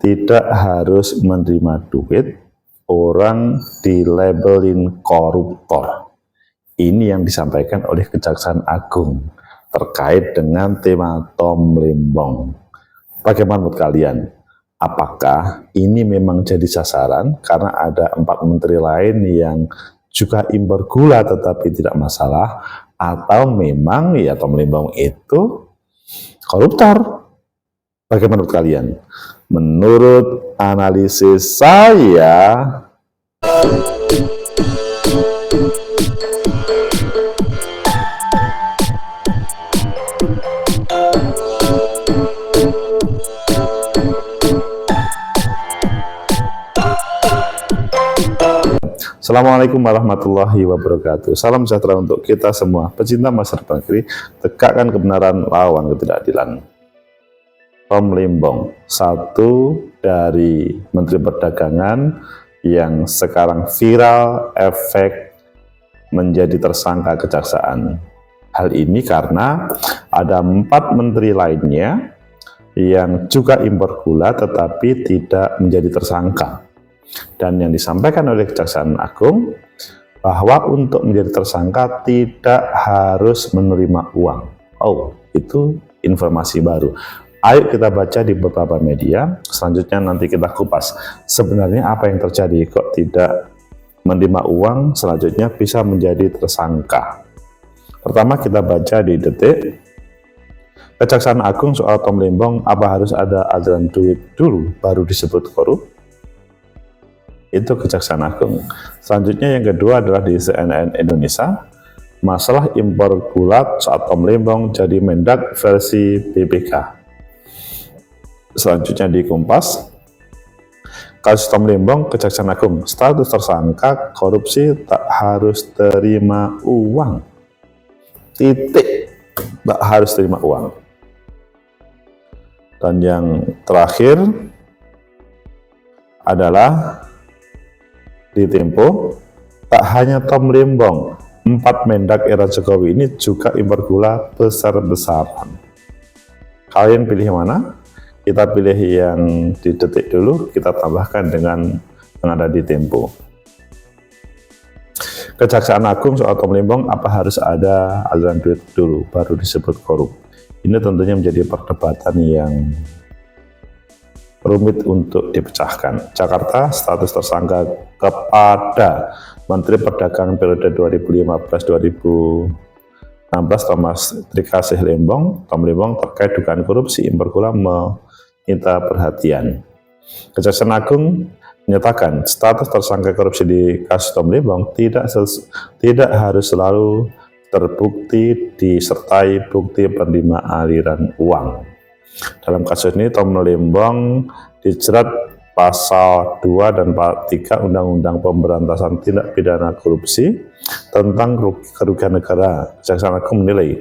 tidak harus menerima duit, orang dilabelin koruptor. Ini yang disampaikan oleh Kejaksaan Agung terkait dengan tema Tom Lembong. Bagaimana menurut kalian? Apakah ini memang jadi sasaran karena ada 4 menteri lain yang juga impor gula tetapi tidak masalah, atau memang ya Tom Lembong itu koruptor? Bagaimana menurut kalian? Menurut analisis saya, Assalamualaikum warahmatullahi wabarakatuh. Salam sejahtera untuk kita semua, pecinta masyarakat negeri, tegakkan kebenaran, lawan ketidakadilan. Tom Lembong, satu dari Menteri Perdagangan yang sekarang viral efek menjadi tersangka kejaksaan. Hal ini karena ada 4 menteri lainnya yang juga impor gula tetapi tidak menjadi tersangka. Dan yang disampaikan oleh Kejaksaan Agung bahwa untuk menjadi tersangka tidak harus menerima uang. Oh, itu informasi baru. Ayo kita baca di beberapa media, selanjutnya nanti kita kupas. Sebenarnya apa yang terjadi kok tidak menerima uang, selanjutnya bisa menjadi tersangka. Pertama kita baca di Detik. Kejaksaan Agung soal Tom Lembong, apa harus ada aliran duit dulu baru disebut korup? Itu Kejaksaan Agung. Selanjutnya yang kedua adalah di CNN Indonesia, masalah impor gula saat Tom Lembong jadi Mendak versi BPK. Selanjutnya di Kompas, kasus Tom Lembong, Kejaksaan Agung, status tersangka korupsi tak harus terima uang. Titik, tak harus terima uang. Dan yang terakhir adalah di Tempo, tak hanya Tom Lembong, 4 Mendak era Jokowi ini juga impor gula besar-besaran. Kalian pilih mana? Kita pilih yang di Detik dulu, kita tambahkan dengan yang ada di Tempo. Kejaksaan Agung soal Tom Lembong, apa harus ada aliran duit dulu baru disebut korup? Ini tentunya menjadi perdebatan yang rumit untuk dipecahkan. Jakarta, status tersangka kepada Menteri Perdagangan periode 2015-2016 Thomas Trikasih Lembong, Tom Lembong terkait dugaan korupsi impor gula meminta perhatian. Kejaksaan Agung menyatakan status tersangka korupsi di kasus Tom Lembong tidak harus selalu terbukti disertai bukti penerima aliran uang. Dalam kasus ini Tom Lembong dijerat pasal 2 dan 3 Undang-Undang Pemberantasan Tindak Pidana Korupsi tentang kerugian negara. Kejaksaan Agung menilai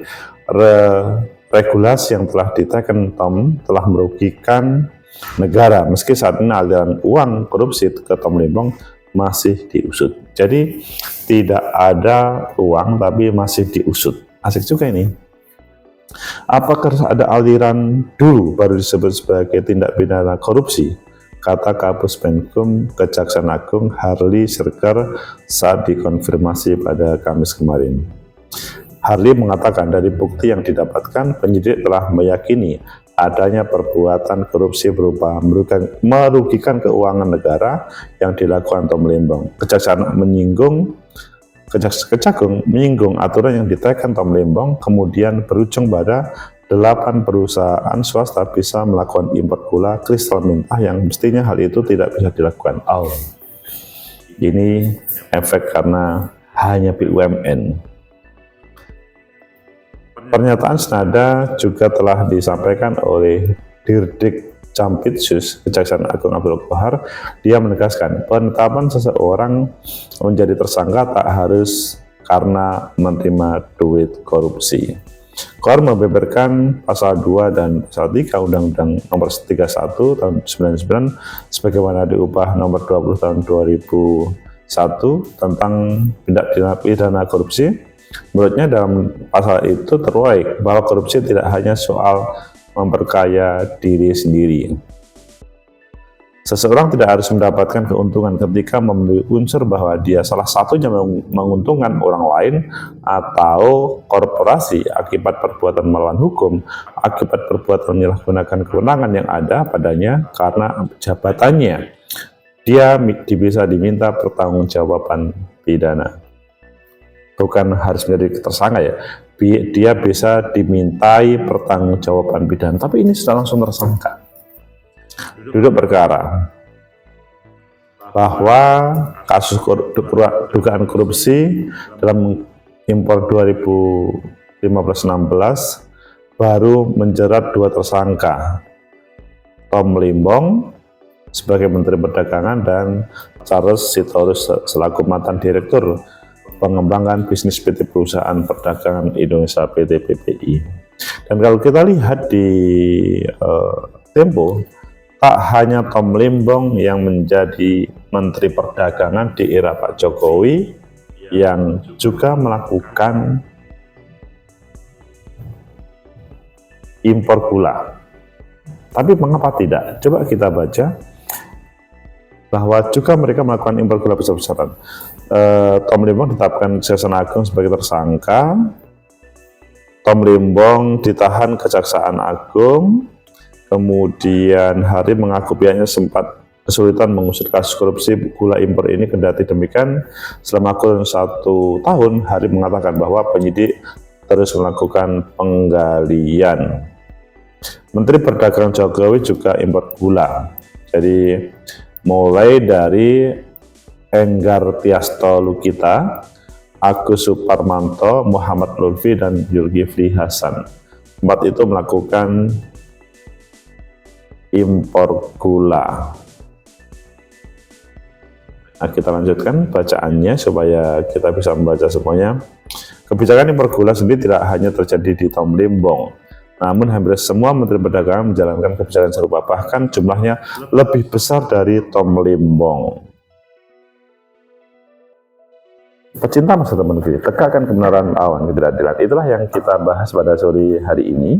regulasi yang telah diteken Tom telah merugikan negara meski saat ini aliran uang korupsi ke Tom Lembong masih diusut. Jadi tidak ada uang tapi masih diusut. Asik juga ini. Apakah ada aliran dulu baru disebut sebagai tindak pidana korupsi? Kata Kapus Penkum Kejaksaan Agung Harli Sirker saat dikonfirmasi pada Kamis kemarin. Harli mengatakan dari bukti yang didapatkan, penyidik telah meyakini adanya perbuatan korupsi berupa merugikan keuangan negara yang dilakukan Tom Lembong. Kejaksaan menyinggung aturan yang diteken Tom Lembong kemudian berujung pada 8 perusahaan swasta bisa melakukan impor gula kristal mentah yang mestinya hal itu tidak bisa dilakukan. Ini efek karena hanya BUMN. Pernyataan senada juga telah disampaikan oleh Dirdik Jampitsus Kejaksaan Agung Abdul Qahar. Dia menegaskan penetapan seseorang menjadi tersangka tak harus karena menerima duit korupsi. Qahar membeberkan pasal 2 dan pasal 3 Undang-Undang Nomor 31 Tahun 99 sebagaimana diubah Nomor 20 Tahun 2001 tentang tindak pidana korupsi. Menurutnya dalam pasal itu tertulis bahwa korupsi tidak hanya soal memperkaya diri sendiri. Seseorang tidak harus mendapatkan keuntungan ketika memenuhi unsur bahwa dia salah satunya menguntungkan orang lain atau korporasi akibat perbuatan melawan hukum, akibat perbuatan menyalahgunakan kewenangan yang ada padanya karena jabatannya. Dia bisa diminta pertanggungjawaban pidana. Bukan harus menjadi tersangka ya. Dia bisa dimintai pertanggungjawaban pidana, tapi ini sudah langsung tersangka. Duduk perkara bahwa kasus dugaan korupsi dalam impor 2015-16 baru menjerat 2 tersangka, Tom Limbong sebagai Menteri Perdagangan dan Charles Sitorus selaku mantan Direktur Pengembangan Bisnis PT Perusahaan Perdagangan Indonesia PT PPI. Dan kalau kita lihat di Tempo, tak hanya Tom Limbong yang menjadi Menteri Perdagangan di era Pak Jokowi yang juga melakukan impor gula. Tapi mengapa tidak? Coba kita baca bahwa juga mereka melakukan impor gula besar-besaran. Tom Limbong ditetapkan Kejaksaan Agung sebagai tersangka. Tom Limbong ditahan Kejaksaan Agung. Kemudian Hari mengaku pihaknya sempat kesulitan mengusut kasus korupsi gula impor ini. Kendati demikian, selama kurun 1 tahun, Hari mengatakan bahwa penyidik terus melakukan penggalian. Menteri Perdagangan Jokowi juga impor gula. Jadi mulai dari Enggar Tiasto Lukita, Agus Suparmanto, Muhammad Lutfi, dan Zulkifli Hasan. 4 itu melakukan impor gula. Nah, kita lanjutkan bacaannya supaya kita bisa membaca semuanya. Kebijakan impor gula sendiri tidak hanya terjadi di Tom Limbong, namun hampir semua Menteri Perdagangan menjalankan kebijakan serupa, bahkan jumlahnya lebih besar dari Tom Limbong. Pecinta masa depan negeri, tegakkan kebenaran lawan ketidakadilan. Itulah yang kita bahas pada sore hari ini.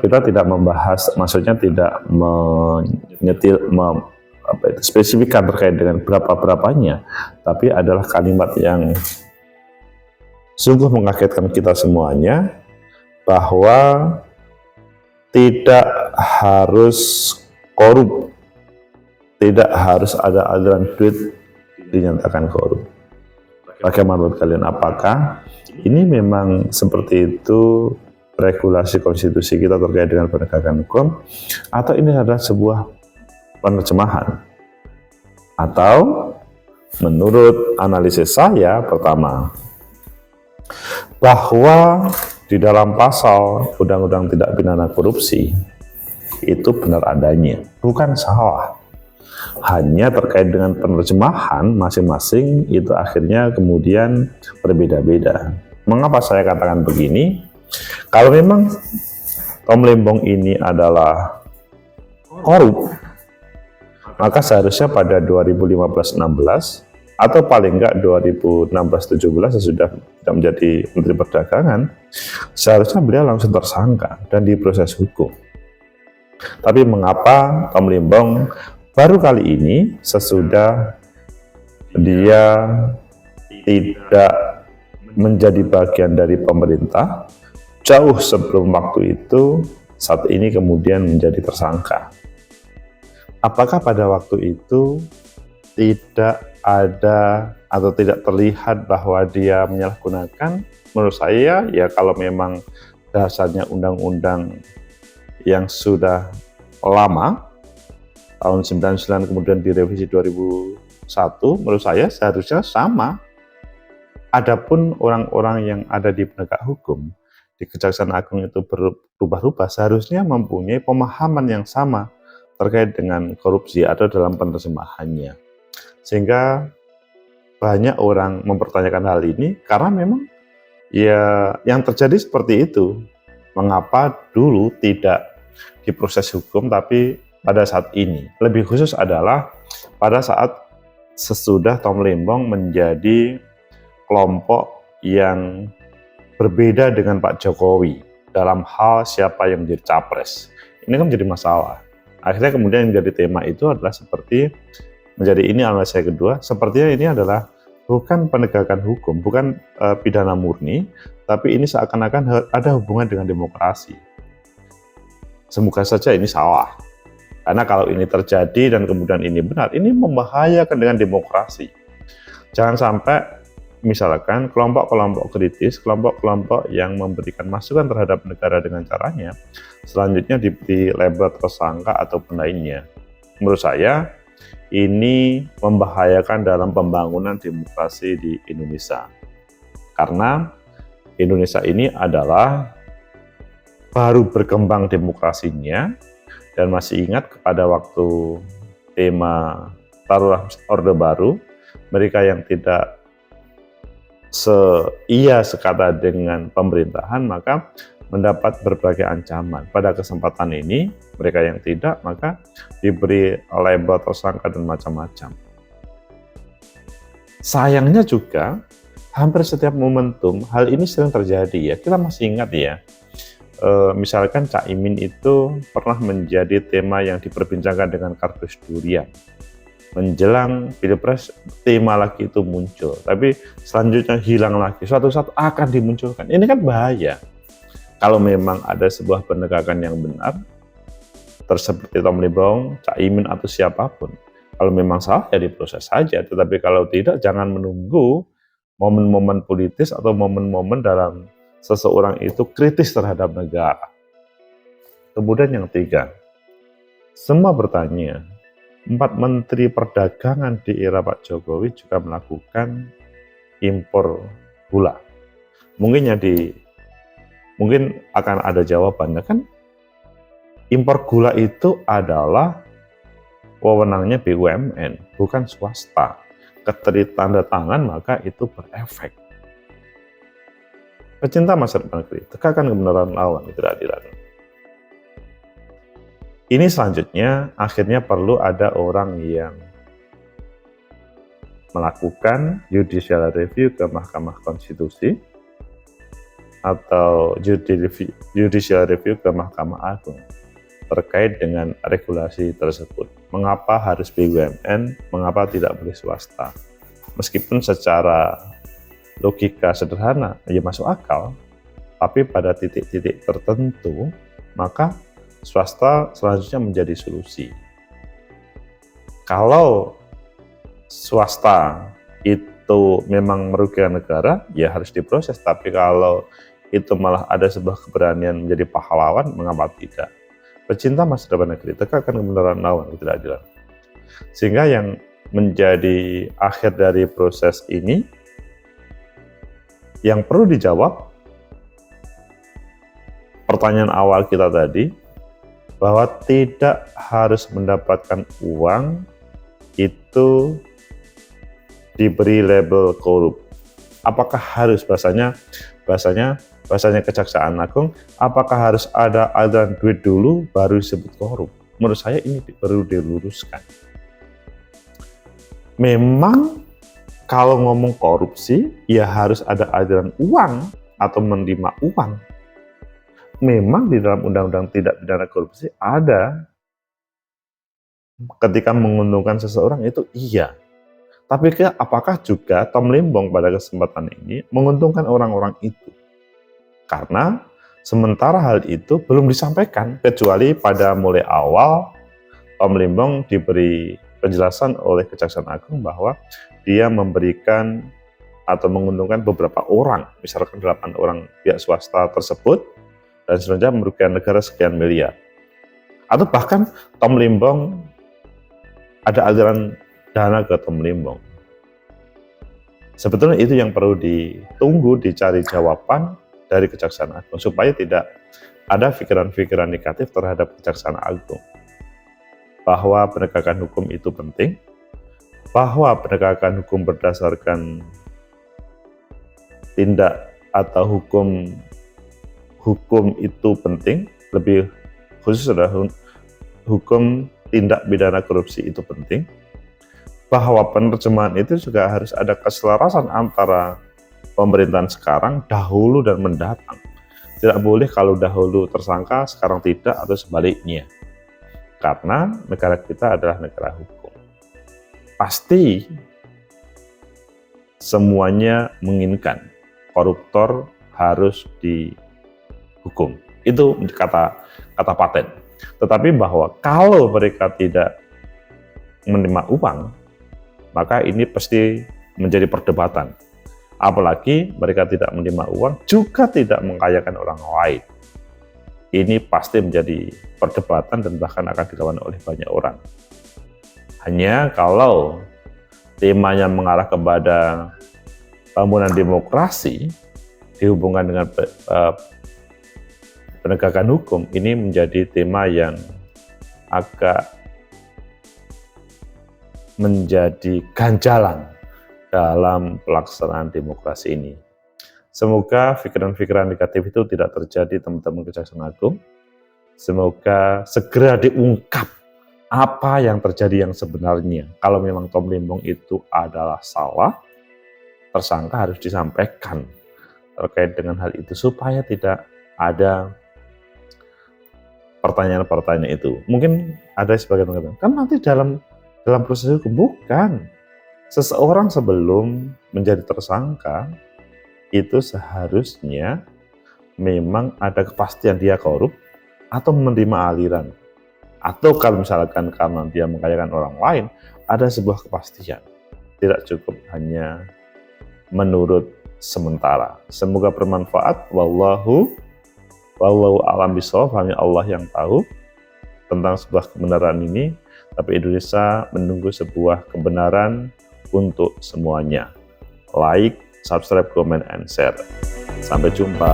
Kita tidak membahas, maksudnya tidak spesifikkan terkait dengan berapa-berapanya, tapi adalah kalimat yang sungguh mengagetkan kita semuanya, bahwa tidak harus korup, tidak harus ada aliran duit dinyatakan korup. Bagaimana menurut kalian? Apakah ini memang seperti itu regulasi konstitusi kita terkait dengan penegakan hukum, atau ini adalah sebuah penerjemahan? Atau menurut analisis saya, pertama, bahwa di dalam pasal Undang-Undang Tindak Pidana Korupsi itu benar adanya, bukan salah. Hanya terkait dengan penerjemahan masing-masing itu akhirnya kemudian berbeda-beda. Mengapa saya katakan begini? Kalau memang Tom Limbong ini adalah korup, maka seharusnya pada 2015-16 atau paling enggak 2016-17 sesudah tidak menjadi Menteri Perdagangan, seharusnya beliau langsung tersangka dan diproses hukum. Tapi mengapa Tom Limbong baru kali ini sesudah dia tidak menjadi bagian dari pemerintah, jauh sebelum waktu itu, saat ini kemudian menjadi tersangka? Apakah pada waktu itu tidak ada atau tidak terlihat bahwa dia menyalahgunakan? Menurut saya ya, kalau memang dasarnya undang-undang yang sudah lama, tahun 99 kemudian direvisi 2001, menurut saya seharusnya sama. Adapun orang-orang yang ada di penegak hukum, di Kejaksaan Agung itu berubah-ubah, seharusnya mempunyai pemahaman yang sama terkait dengan korupsi atau dalam penerjemahannya. Sehingga banyak orang mempertanyakan hal ini karena memang ya yang terjadi seperti itu. Mengapa dulu tidak diproses hukum tapi pada saat ini? Lebih khusus adalah pada saat sesudah Tom Limbong menjadi kelompok yang berbeda dengan Pak Jokowi dalam hal siapa yang menjadi capres. Ini kan menjadi masalah. Akhirnya kemudian yang jadi tema itu adalah seperti menjadi ini analisa saya kedua, sepertinya ini adalah bukan penegakan hukum, bukan pidana murni, tapi ini seakan-akan ada hubungan dengan demokrasi. Semoga saja ini salah. Karena kalau ini terjadi dan kemudian ini benar, ini membahayakan dengan demokrasi. Jangan sampai misalkan kelompok-kelompok kritis, kelompok-kelompok yang memberikan masukan terhadap negara dengan caranya, selanjutnya diberi label tersangka ataupun lainnya. Menurut saya, ini membahayakan dalam pembangunan demokrasi di Indonesia. Karena Indonesia ini adalah baru berkembang demokrasinya, dan masih ingat kepada waktu tema taruhlah Orde Baru, mereka yang tidak sekata dengan pemerintahan maka mendapat berbagai ancaman. Pada kesempatan ini mereka yang tidak maka diberi label tersangka dan macam-macam. Sayangnya juga hampir setiap momentum hal ini sering terjadi ya. Kita masih ingat ya, misalkan Cak Imin itu pernah menjadi tema yang diperbincangkan dengan kardus durian. Menjelang Pilpres tema lagi itu muncul, tapi selanjutnya hilang lagi, suatu saat akan dimunculkan. Ini kan bahaya. Kalau memang ada sebuah penegakan yang benar, seperti Tom Limbong, Cak Imin atau siapapun, kalau memang salah ya diproses saja, tetapi kalau tidak jangan menunggu momen-momen politis atau momen-momen dalam seseorang itu kritis terhadap negara. Kemudian yang ketiga, semua bertanya, 4 menteri perdagangan di era Pak Jokowi juga melakukan impor gula. Mungkin akan ada jawabannya kan, impor gula itu adalah wewenangnya BUMN, bukan swasta. Ketika tanda tangan maka itu berefek. Pecinta masyarakat negeri, tegakkan kebenaran lawan ketidakadilan. Ini selanjutnya akhirnya perlu ada orang yang melakukan judicial review ke Mahkamah Konstitusi atau judicial review ke Mahkamah Agung terkait dengan regulasi tersebut. Mengapa harus BUMN, mengapa tidak boleh swasta? Meskipun secara logika sederhana ya masuk akal, tapi pada titik-titik tertentu maka swasta selanjutnya menjadi solusi. Kalau swasta itu memang merugikan negara, ya harus diproses. Tapi kalau itu malah ada sebuah keberanian menjadi pahlawan, mengapa tidak? Pecinta masa depan negeri, tegakkan kebenaran lawan ketidakadilan. Sehingga yang menjadi akhir dari proses ini, yang perlu dijawab, pertanyaan awal kita tadi, bahwa tidak harus mendapatkan uang itu diberi label korup. Apakah harus bahasanya Kejaksaan Agung, apakah harus ada aliran duit dulu baru disebut korup? Menurut saya ini perlu diluruskan. Memang kalau ngomong korupsi ya harus ada aliran uang atau menerima uang. Memang di dalam undang-undang tidak pidana korupsi ada ketika menguntungkan seseorang itu iya. Tapi apakah juga Tom Limbong pada kesempatan ini menguntungkan orang-orang itu? Karena sementara hal itu belum disampaikan, kecuali pada mulai awal Tom Limbong diberi penjelasan oleh Kejaksaan Agung bahwa dia memberikan atau menguntungkan beberapa orang, misalkan 8 orang pihak swasta tersebut, dan selanjutnya merugikan negara sekian miliar. Atau bahkan Tom Limbong ada aliran dana ke Tom Limbong. Sebetulnya itu yang perlu ditunggu, dicari jawaban dari Kejaksaan Agung supaya tidak ada pikiran-pikiran negatif terhadap Kejaksaan Agung. Bahwa penegakan hukum itu penting, bahwa penegakan hukum berdasarkan tindak atau hukum itu penting, lebih khusus adalah hukum tindak pidana korupsi itu penting, bahwa penerjemahan itu juga harus ada keselarasan antara pemerintahan sekarang, dahulu dan mendatang. Tidak boleh kalau dahulu tersangka, sekarang tidak, atau sebaliknya. karena negara kita adalah negara hukum. Pasti semuanya menginginkan koruptor harus dihukum. Itu kata paten. Tetapi bahwa kalau mereka tidak menerima uang, maka ini pasti menjadi perdebatan. Apalagi mereka tidak menerima uang, juga tidak mengkayakan orang lain. Ini pasti menjadi perdebatan dan bahkan akan dilawan oleh banyak orang. Hanya kalau temanya mengarah kepada bangunan demokrasi dihubungkan dengan penegakan hukum, ini menjadi tema yang agak menjadi ganjalan dalam pelaksanaan demokrasi ini. Semoga pikiran-pikiran negatif itu tidak terjadi, teman-teman Kejaksaan Agung. Semoga segera diungkap apa yang terjadi yang sebenarnya. Kalau memang Tom Limbong itu adalah salah, tersangka harus disampaikan terkait dengan hal itu supaya tidak ada pertanyaan-pertanyaan itu. Mungkin ada sebagian mengatakan, kan nanti dalam proses hukum, bukan. Seseorang sebelum menjadi tersangka itu seharusnya memang ada kepastian dia korup atau menerima aliran. Atau kalau misalkan karena dia mengkayakan orang lain, ada sebuah kepastian. Tidak cukup hanya menurut sementara. Semoga bermanfaat. Wallahu a'lam bishawab. Hanya Allah yang tahu tentang sebuah kebenaran ini. Tapi Indonesia menunggu sebuah kebenaran untuk semuanya. Like, subscribe, comment, and share. Sampai jumpa.